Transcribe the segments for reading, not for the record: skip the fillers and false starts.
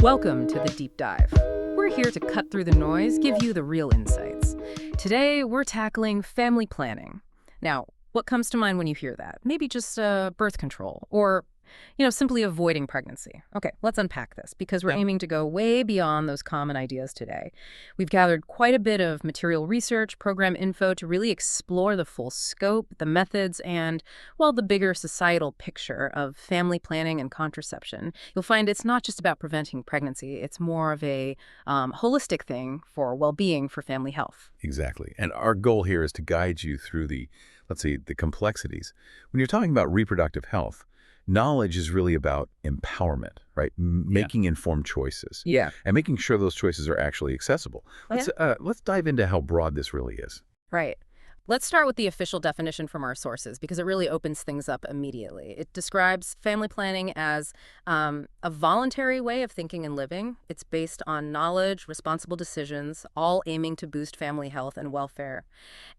Welcome to the Deep Dive. We're here to cut through the noise, give you the real insights. Today, we're tackling family planning. Now, what comes to mind when you hear that? Maybe just birth control or, simply avoiding pregnancy. Okay, let's unpack this because we're aiming to go way beyond those common ideas today. We've gathered quite a bit of material research, program info to really explore the full scope, the methods, and, the bigger societal picture of family planning and contraception. You'll find it's not just about preventing pregnancy. It's more of a holistic thing for well-being, for family health. Exactly. And our goal here is to guide you through the complexities. When you're talking about reproductive health, knowledge is really about empowerment, right? Making informed choices. Yeah. And making sure those choices are actually accessible. Let's dive into how broad this really is. Right. Let's start with the official definition from our sources because it really opens things up immediately. It describes family planning as a voluntary way of thinking and living. It's based on knowledge, responsible decisions, all aiming to boost family health and welfare.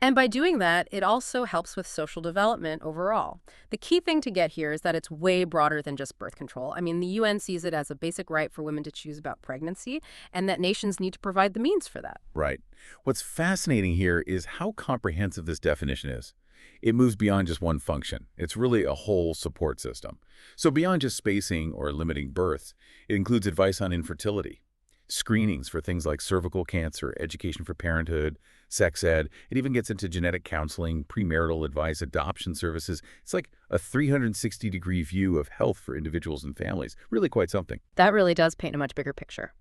And by doing that, it also helps with social development overall. The key thing to get here is that it's way broader than just birth control. I mean, the UN sees it as a basic right for women to choose about pregnancy, and that nations need to provide the means for that. Right. What's fascinating here is how comprehensive this definition is. It moves beyond just one function. It's really a whole support system. So beyond just spacing or limiting births, it includes advice on infertility, screenings for things like cervical cancer, education for parenthood, sex ed. It even gets into genetic counseling, premarital advice, adoption services. It's like a 360-degree view of health for individuals and families. Really quite something. That really does paint a much bigger picture.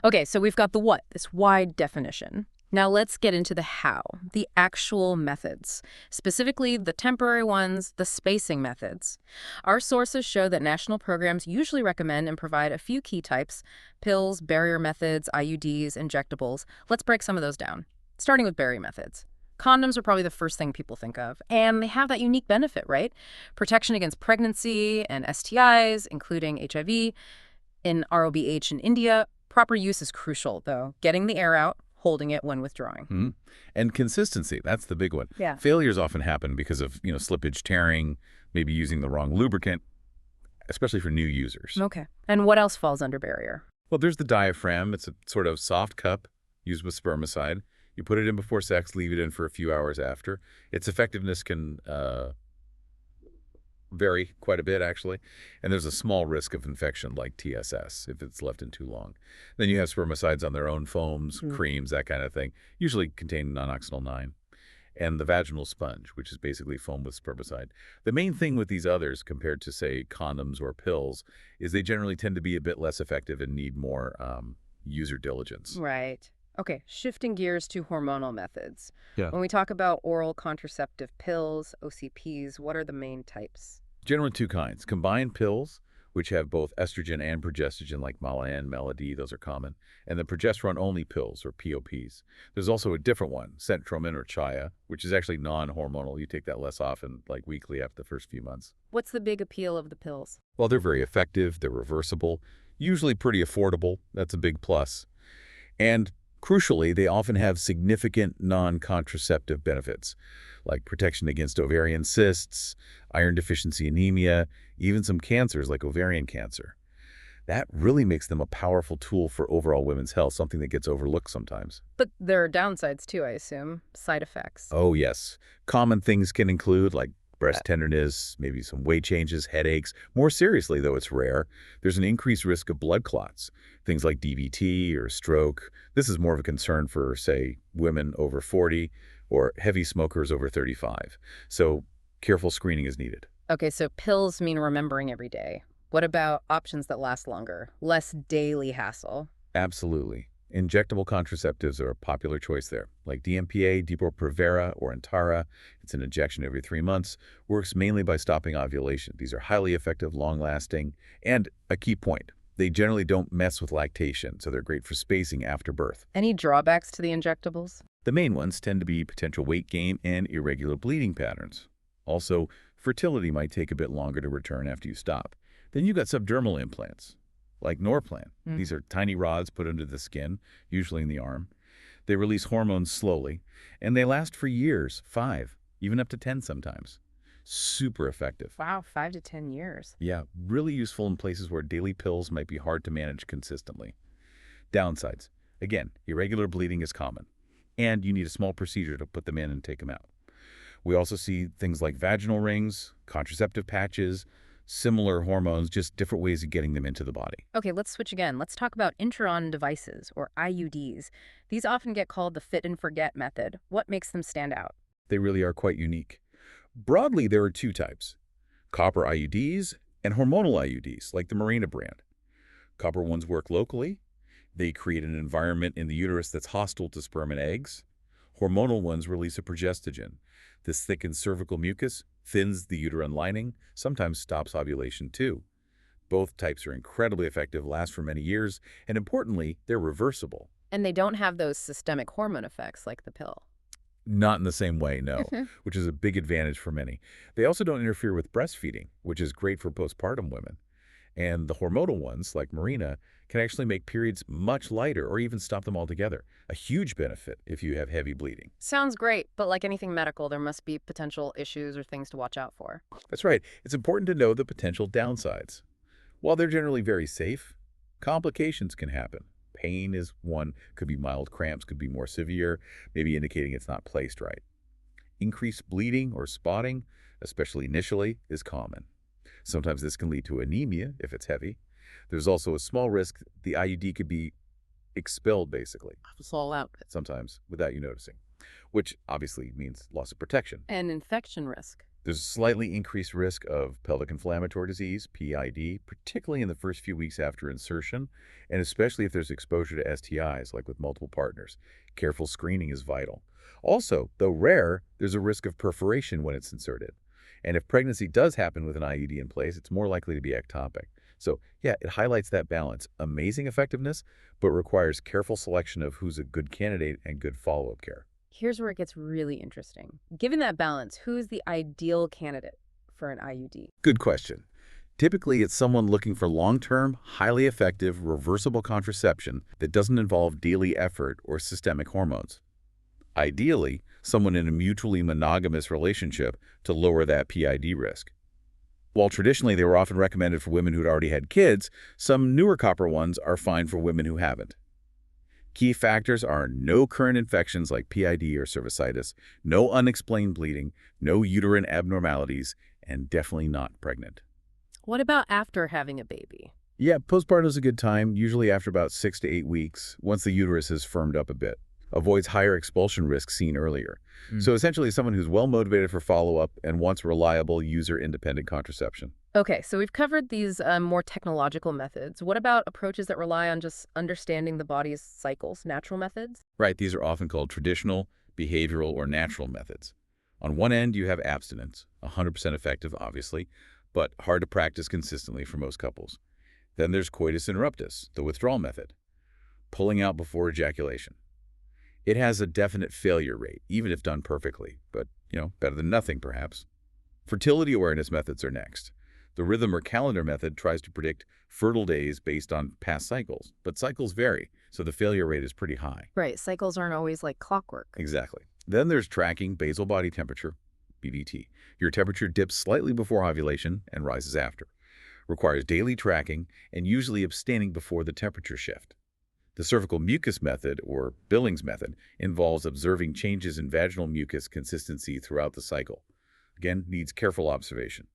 Okay, so we've got the what, this wide definition. Now let's get into the how, the actual methods, specifically the temporary ones, the spacing methods. Our sources show that national programs usually recommend and provide a few key types: pills, barrier methods, IUDs, injectables. Let's break some of those down, starting with barrier methods. Condoms are probably the first thing people think of, and they have that unique benefit, right? Protection against pregnancy and STIs, including HIV. In ROBH in India, proper use is crucial, though. Getting the air out, holding it when withdrawing. And consistency, that's the big one. Yeah. Failures often happen because of, slippage, tearing, maybe using the wrong lubricant, especially for new users. Okay. And what else falls under barrier? Well, there's the diaphragm. It's a sort of soft cup used with spermicide. You put it in before sex, leave it in for a few hours after. Its effectiveness can vary quite a bit, actually. And there's a small risk of infection like TSS if it's left in too long. Then you have spermicides on their own, foams, creams, that kind of thing, usually contain non-oxynol 9. And the vaginal sponge, which is basically foam with spermicide. The main thing with these others, compared to, say, condoms or pills, is they generally tend to be a bit less effective and need more user diligence. Right. Okay, shifting gears to hormonal methods. Yeah. When we talk about oral contraceptive pills, OCPs, what are the main types? Generally two kinds. Combined pills, which have both estrogen and progestogen, like Malan, Melody, those are common. And the progesterone-only pills, or POPs. There's also a different one, Centromin or Chaya, which is actually non-hormonal. You take that less often, like weekly after the first few months. What's the big appeal of the pills? Well, they're very effective. They're reversible, usually pretty affordable. That's a big plus. And crucially, they often have significant non-contraceptive benefits, like protection against ovarian cysts, iron deficiency anemia, even some cancers like ovarian cancer. That really makes them a powerful tool for overall women's health, something that gets overlooked sometimes. But there are downsides too, I assume. Side effects. Oh, yes. Common things can include like breast tenderness, maybe some weight changes, headaches. More seriously, though it's rare, there's an increased risk of blood clots, things like DVT or stroke. This is more of a concern for, say, women over 40 or heavy smokers over 35. So careful screening is needed. Okay, so pills mean remembering every day. What about options that last longer? Less daily hassle? Absolutely. Injectable contraceptives are a popular choice there, like DMPA, Depo-Provera, or Antara. It's an injection every 3 months, works mainly by stopping ovulation. These are highly effective, long-lasting, and a key point, they generally don't mess with lactation, so they're great for spacing after birth. Any drawbacks to the injectables? The main ones tend to be potential weight gain and irregular bleeding patterns. Also, fertility might take a bit longer to return after you stop. Then you've got subdermal implants, like Norplant. These are tiny rods put under the skin, usually in the arm. They release hormones slowly, and they last for years, 5, even up to 10 sometimes. Super effective. Wow, 5 to 10 years. Yeah, really useful in places where daily pills might be hard to manage consistently. Downsides. Again, irregular bleeding is common, and you need a small procedure to put them in and take them out. We also see things like vaginal rings, contraceptive patches, similar hormones, just different ways of getting them into the body. Okay, let's switch again. Let's talk about intra-on devices, or IUDs. These often get called the fit and forget method. What makes them stand out? They really are quite unique. Broadly, there are two types: copper IUDs and hormonal IUDs, like the Mirena brand. Copper ones work locally. They create an environment in the uterus that's hostile to sperm and eggs. Hormonal ones release a progestogen. This thickens cervical mucus, thins the uterine lining, sometimes stops ovulation too. Both types are incredibly effective, last for many years, and importantly, they're reversible. And they don't have those systemic hormone effects like the pill. Not in the same way, no, Mhm. which is a big advantage for many. They also don't interfere with breastfeeding, which is great for postpartum women. And the hormonal ones, like Mirena, can actually make periods much lighter or even stop them altogether. A huge benefit if you have heavy bleeding. Sounds great, but like anything medical, there must be potential issues or things to watch out for. That's right. It's important to know the potential downsides. While they're generally very safe, complications can happen. Pain is one, could be mild cramps, could be more severe, maybe indicating it's not placed right. Increased bleeding or spotting, especially initially, is common. Sometimes this can lead to anemia if it's heavy. There's also a small risk the IUD could be expelled, basically, It's all out. sometimes without you noticing, which obviously means loss of protection. And infection risk. There's a slightly increased risk of pelvic inflammatory disease, PID, particularly in the first few weeks after insertion, and especially if there's exposure to STIs, like with multiple partners. Careful screening is vital. Also, though rare, there's a risk of perforation when it's inserted. And if pregnancy does happen with an IUD in place, it's more likely to be ectopic. So, yeah, it highlights that balance. Amazing effectiveness, but requires careful selection of who's a good candidate and good follow-up care. Here's where it gets really interesting. Given that balance, who is the ideal candidate for an IUD? Good question. Typically, it's someone looking for long-term, highly effective, reversible contraception that doesn't involve daily effort or systemic hormones. Ideally, someone in a mutually monogamous relationship to lower that PID risk. While traditionally they were often recommended for women who'd already had kids, some newer copper ones are fine for women who haven't. Key factors are no current infections like PID or cervicitis, no unexplained bleeding, no uterine abnormalities, and definitely not pregnant. What about after having a baby? Yeah, postpartum is a good time, usually after about 6 to 8 weeks, once the uterus has firmed up a bit. Avoids higher expulsion risk seen earlier. So essentially someone who's well-motivated for follow-up and wants reliable, user-independent contraception. Okay, so we've covered these more technological methods. What about approaches that rely on just understanding the body's cycles, natural methods? Right, these are often called traditional, behavioral, or natural methods. On one end, you have abstinence, 100% effective, obviously, but hard to practice consistently for most couples. Then there's coitus interruptus, the withdrawal method, pulling out before ejaculation. It has a definite failure rate, even if done perfectly, but, better than nothing, perhaps. Fertility awareness methods are next. The rhythm or calendar method tries to predict fertile days based on past cycles, but cycles vary, so the failure rate is pretty high. Right, cycles aren't always like clockwork. Exactly. Then there's tracking basal body temperature, BBT. Your temperature dips slightly before ovulation and rises after. Requires daily tracking and usually abstaining before the temperature shift. The cervical mucus method, or Billings method, involves observing changes in vaginal mucus consistency throughout the cycle. Again, needs careful observation.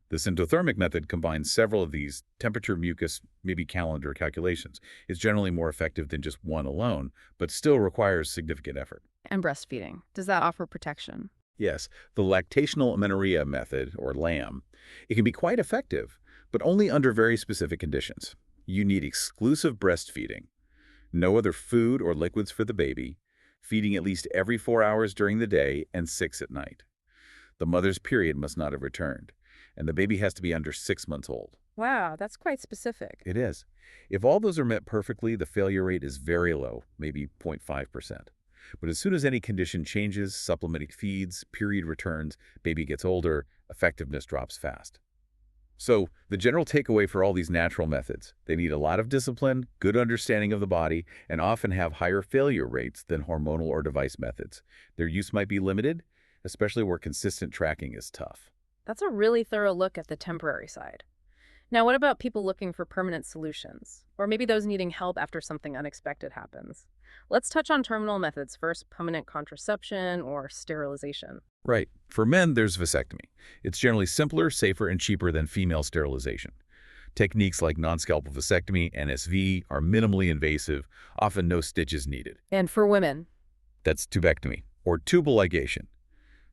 The symptothermic method combines several of these temperature, mucus, maybe calendar calculations. It's generally more effective than just one alone, but still requires significant effort. And breastfeeding. Does that offer protection? Yes, the lactational amenorrhea method, or LAM, it can be quite effective, but only under very specific conditions. You need exclusive breastfeeding, no other food or liquids for the baby, feeding at least every 4 hours during the day and 6 at night. The mother's period must not have returned, and the baby has to be under 6 months old. Wow, that's quite specific. It is. If all those are met perfectly, the failure rate is very low, maybe 0.5%. But as soon as any condition changes, supplementing feeds, period returns, baby gets older, effectiveness drops fast. So the general takeaway for all these natural methods, they need a lot of discipline, good understanding of the body, and often have higher failure rates than hormonal or device methods. Their use might be limited, especially where consistent tracking is tough. That's a really thorough look at the temporary side. Now, what about people looking for permanent solutions? Or maybe those needing help after something unexpected happens? Let's touch on terminal methods first, permanent contraception or sterilization. Right. For men, there's vasectomy. It's generally simpler, safer, and cheaper than female sterilization. Techniques like non-scalpel vasectomy, NSV, are minimally invasive, often no stitches needed. And for women? That's tubectomy, or tubal ligation.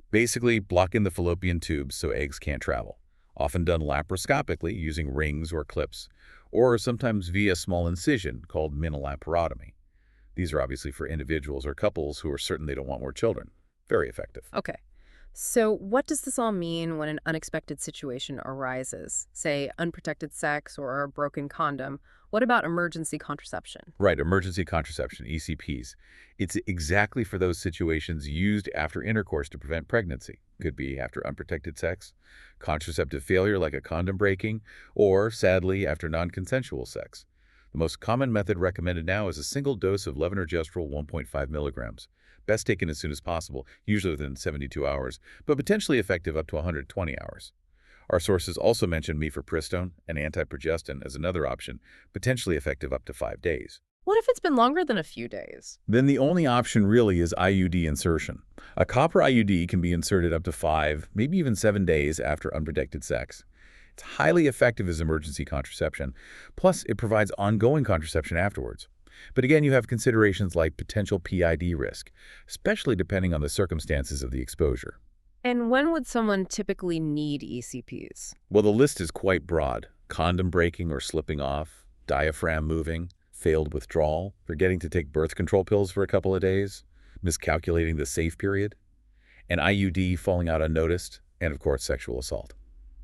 Basically, blocking the fallopian tubes so eggs can't travel. Often done laparoscopically using rings or clips, or sometimes via small incision called minolaparotomy. These are obviously for individuals or couples who are certain they don't want more children. Very effective. Okay. So what does this all mean when an unexpected situation arises? Say, unprotected sex or a broken condom. What about emergency contraception? Right, emergency contraception, ECPs. It's exactly for those situations used after intercourse to prevent pregnancy. Could be after unprotected sex, contraceptive failure like a condom breaking, or, sadly, after non-consensual sex. The most common method recommended now is a single dose of levonorgestrel 1.5 milligrams. Best taken as soon as possible, usually within 72 hours, but potentially effective up to 120 hours. Our sources also mention mifepristone and antiprogestin as another option, potentially effective up to 5 days. What if it's been longer than a few days? Then the only option really is IUD insertion. A copper IUD can be inserted up to 5, maybe even 7 days after unprotected sex. It's highly effective as emergency contraception, plus it provides ongoing contraception afterwards. But again, you have considerations like potential PID risk, especially depending on the circumstances of the exposure. And when would someone typically need ECPs? Well, the list is quite broad. Condom breaking or slipping off, diaphragm moving, failed withdrawal, forgetting to take birth control pills for a couple of days, miscalculating the safe period, an IUD falling out unnoticed, and of course, sexual assault.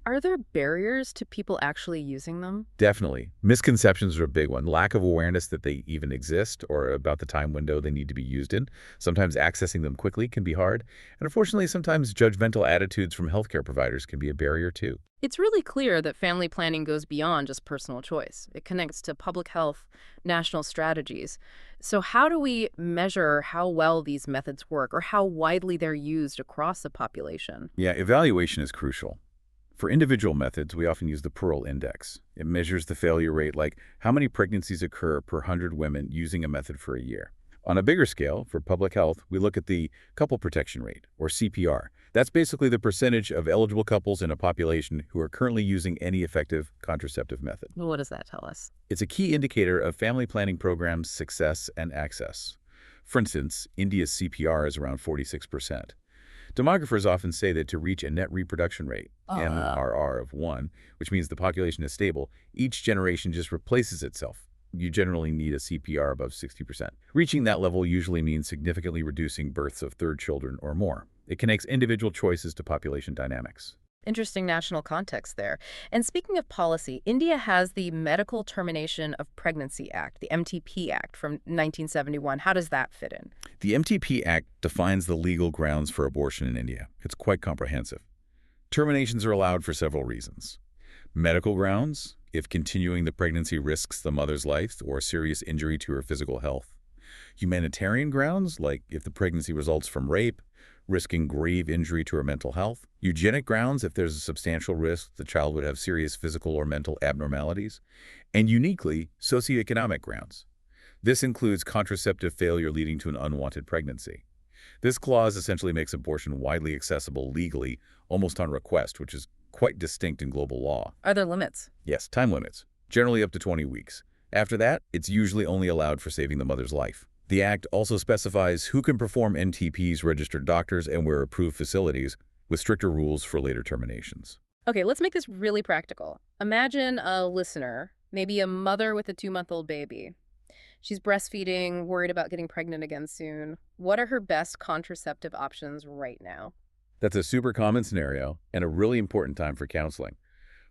Are there barriers to people actually using them? Definitely. Misconceptions are a big one. Lack of awareness that they even exist or about the time window they need to be used in. Sometimes accessing them quickly can be hard. And unfortunately, sometimes judgmental attitudes from healthcare providers can be a barrier too. It's really clear that family planning goes beyond just personal choice. It connects to public health, national strategies. So how do we measure how well these methods work or how widely they're used across the population? Yeah, evaluation is crucial. For individual methods, we often use the Pearl Index. It measures the failure rate, like how many pregnancies occur per 100 women using a method for a year. On a bigger scale, for public health, we look at the couple protection rate, or CPR. That's basically the percentage of eligible couples in a population who are currently using any effective contraceptive method. What does that tell us? It's a key indicator of family planning programs' success and access. For instance, India's CPR is around 46%. Demographers often say that to reach a net reproduction rate, NRR of 1, which means the population is stable, each generation just replaces itself. You generally need a CPR above 60%. Reaching that level usually means significantly reducing births of third children or more. It connects individual choices to population dynamics. Interesting national context there. And speaking of policy, India has the Medical Termination of Pregnancy Act, the MTP Act from 1971. How does that fit in? The MTP Act defines the legal grounds for abortion in India. It's quite comprehensive. Terminations are allowed for several reasons. Medical grounds, if continuing the pregnancy risks the mother's life or serious injury to her physical health. Humanitarian grounds, like if the pregnancy results from rape, risking grave injury to her mental health. Eugenic grounds, if there's a substantial risk the child would have serious physical or mental abnormalities. And uniquely, socioeconomic grounds. This includes contraceptive failure leading to an unwanted pregnancy. This clause essentially makes abortion widely accessible legally, almost on request, which is quite distinct in global law. Are there limits? Yes, time limits, generally up to 20 weeks. After that, it's usually only allowed for saving the mother's life. The Act also specifies who can perform NTPs, registered doctors, and where approved facilities, with stricter rules for later terminations. Okay, let's make this really practical. Imagine a listener, maybe a mother with a 2-month-old baby. She's breastfeeding, worried about getting pregnant again soon. What are her best contraceptive options right now? That's a super common scenario and a really important time for counseling.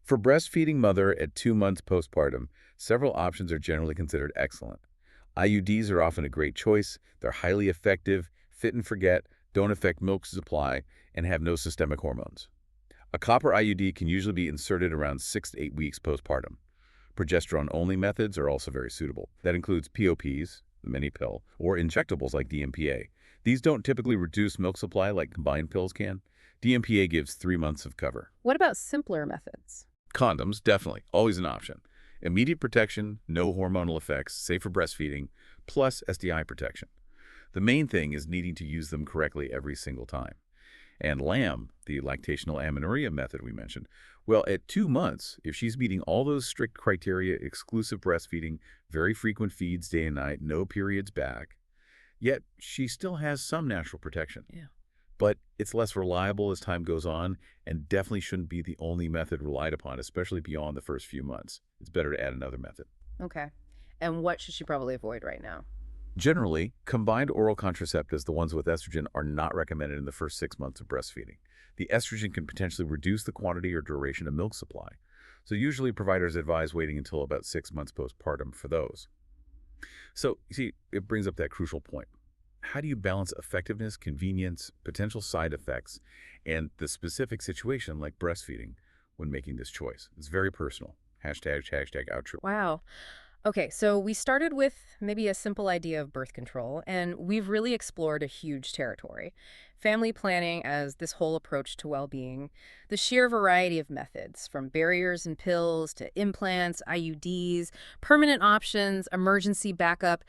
For breastfeeding mother at 2 months postpartum, several options are generally considered excellent. IUDs are often a great choice. They're highly effective, fit and forget, don't affect milk supply, and have no systemic hormones. A copper IUD can usually be inserted around 6 to 8 weeks postpartum. Progesterone-only methods are also very suitable. That includes POPs, the mini pill, or injectables like DMPA. These don't typically reduce milk supply like combined pills can. DMPA gives 3 months of cover. What about simpler methods? Condoms, definitely, always an option. Immediate protection, no hormonal effects, safe for breastfeeding, plus STI protection. The main thing is needing to use them correctly every single time. And LAM, the lactational amenorrhea method we mentioned, well, at 2 months, if she's meeting all those strict criteria, exclusive breastfeeding, very frequent feeds day and night, no periods back, yet she still has some natural protection. Yeah. But it's less reliable as time goes on and definitely shouldn't be the only method relied upon, especially beyond the first few months. It's better to add another method. Okay. And what should she probably avoid right now? Generally, combined oral contraceptives, the ones with estrogen, are not recommended in the first 6 months of breastfeeding. The estrogen can potentially reduce the quantity or duration of milk supply. So usually providers advise waiting until about 6 months postpartum for those. So, you see, it brings up that crucial point. How do you balance effectiveness, convenience, potential side effects, and the specific situation like breastfeeding when making this choice? It's very personal. Hashtag outro. Wow. Okay, so we started with maybe a simple idea of birth control, and we've really explored a huge territory. Family planning as this whole approach to well-being, the sheer variety of methods, from barriers and pills to implants, IUDs, permanent options, emergency backup,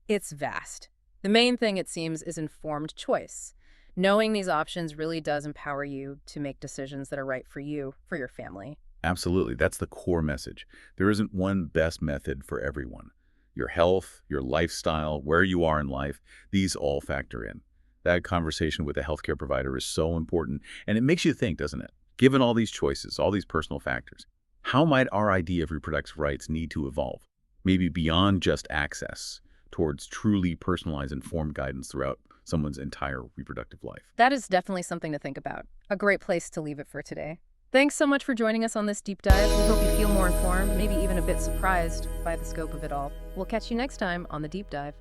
it's vast. The main thing, it seems, is informed choice. Knowing these options really does empower you to make decisions that are right for you, for your family. Absolutely. That's the core message. There isn't one best method for everyone. Your health, your lifestyle, where you are in life, these all factor in. That conversation with a healthcare provider is so important, and it makes you think, doesn't it? Given all these choices, all these personal factors, how might our idea of reproductive rights need to evolve? Maybe beyond just access, towards truly personalized, informed guidance throughout someone's entire reproductive life. That is definitely something to think about. A great place to leave it for today. Thanks so much for joining us on this deep dive. We hope you feel more informed, maybe even a bit surprised by the scope of it all. We'll catch you next time on The Deep Dive.